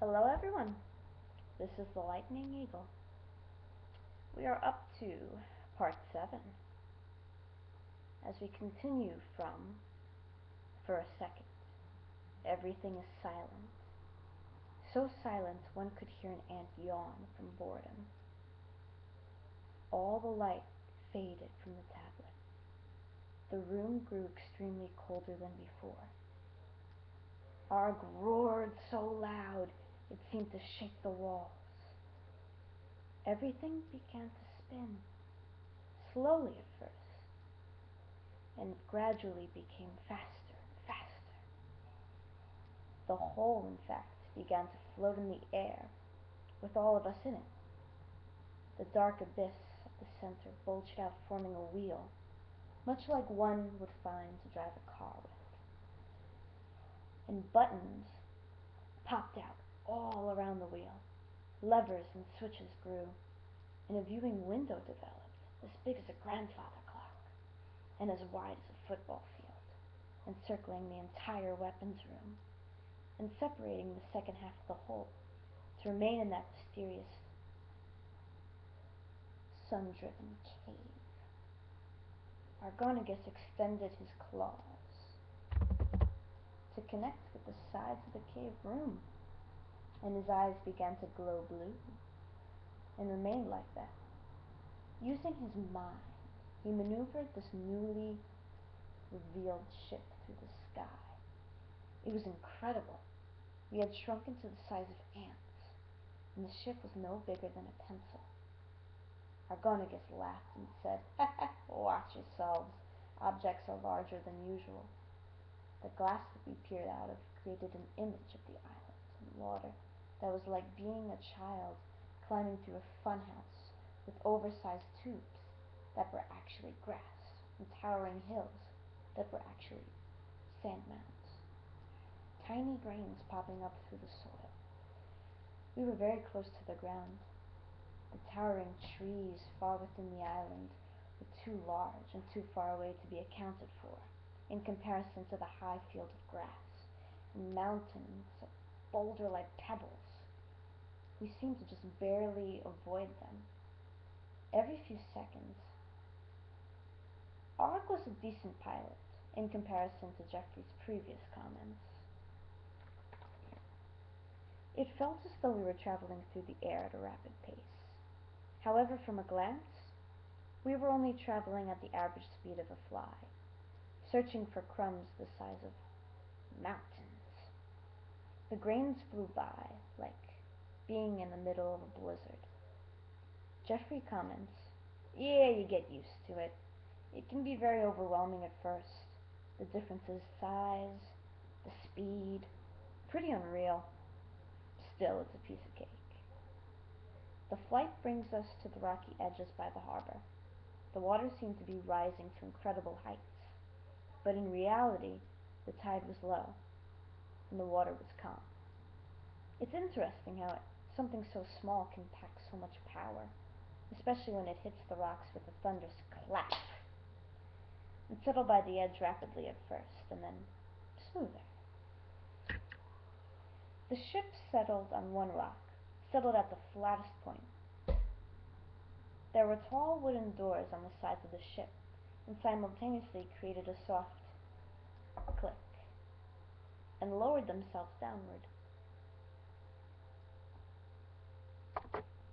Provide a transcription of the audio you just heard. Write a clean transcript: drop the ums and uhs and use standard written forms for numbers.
Hello everyone, this is the Lightning Eagle. We are up to part 7 as we continue from For a Second. Everything is silent. So silent one could hear an ant yawn from boredom. All the light faded from the tablet. The room grew extremely colder than before. Arg roared so loud it seemed to shake the walls. Everything began to spin, slowly at first, and it gradually became faster and faster. The whole, in fact, began to float in the air, with all of us in it. The dark abyss at the center bulged out, forming a wheel, much like one would find to drive a car with. And buttons popped out all around the wheel. Levers and switches grew, and a viewing window developed, as big as a grandfather clock, and as wide as a football field, encircling the entire weapons room, and separating the second half of the whole, to remain in that mysterious sun-driven cave. Argonagus extended his claws to connect with the sides of the cave room, and his eyes began to glow blue, and remained like that. Using his mind, he maneuvered this newly revealed ship through the sky. It was incredible. We had shrunken to the size of ants, and the ship was no bigger than a pencil. Argonagus laughed and said, "Watch yourselves. Objects are larger than usual." The glass that we peered out of created an image of the island and water that was like being a child climbing through a funhouse with oversized tubes that were actually grass and towering hills that were actually sand mounds. Tiny grains popping up through the soil. We were very close to the ground. The towering trees far within the island were too large and too far away to be accounted for, in comparison to the high field of grass and mountains of boulder-like pebbles. We seemed to just barely avoid them. Every few seconds, Arg was a decent pilot in comparison to Jeffrey's previous comments. It felt as though we were traveling through the air at a rapid pace. However, from a glance, we were only traveling at the average speed of a fly, searching for crumbs the size of mountains. The grains flew by, like being in the middle of a blizzard. Jeffrey comments, "Yeah, you get used to it. It can be very overwhelming at first. The differences, size, the speed, pretty unreal. Still, it's a piece of cake." The flight brings us to the rocky edges by the harbor. The water seemed to be rising to incredible heights, but in reality, the tide was low, and the water was calm. It's interesting how something so small can pack so much power, especially when it hits the rocks with a thunderous clap. It settled by the edge rapidly at first, and then smoother. The ship settled on one rock, settled at the flattest point. There were tall wooden doors on the sides of the ship, and simultaneously created a soft click, and lowered themselves downward.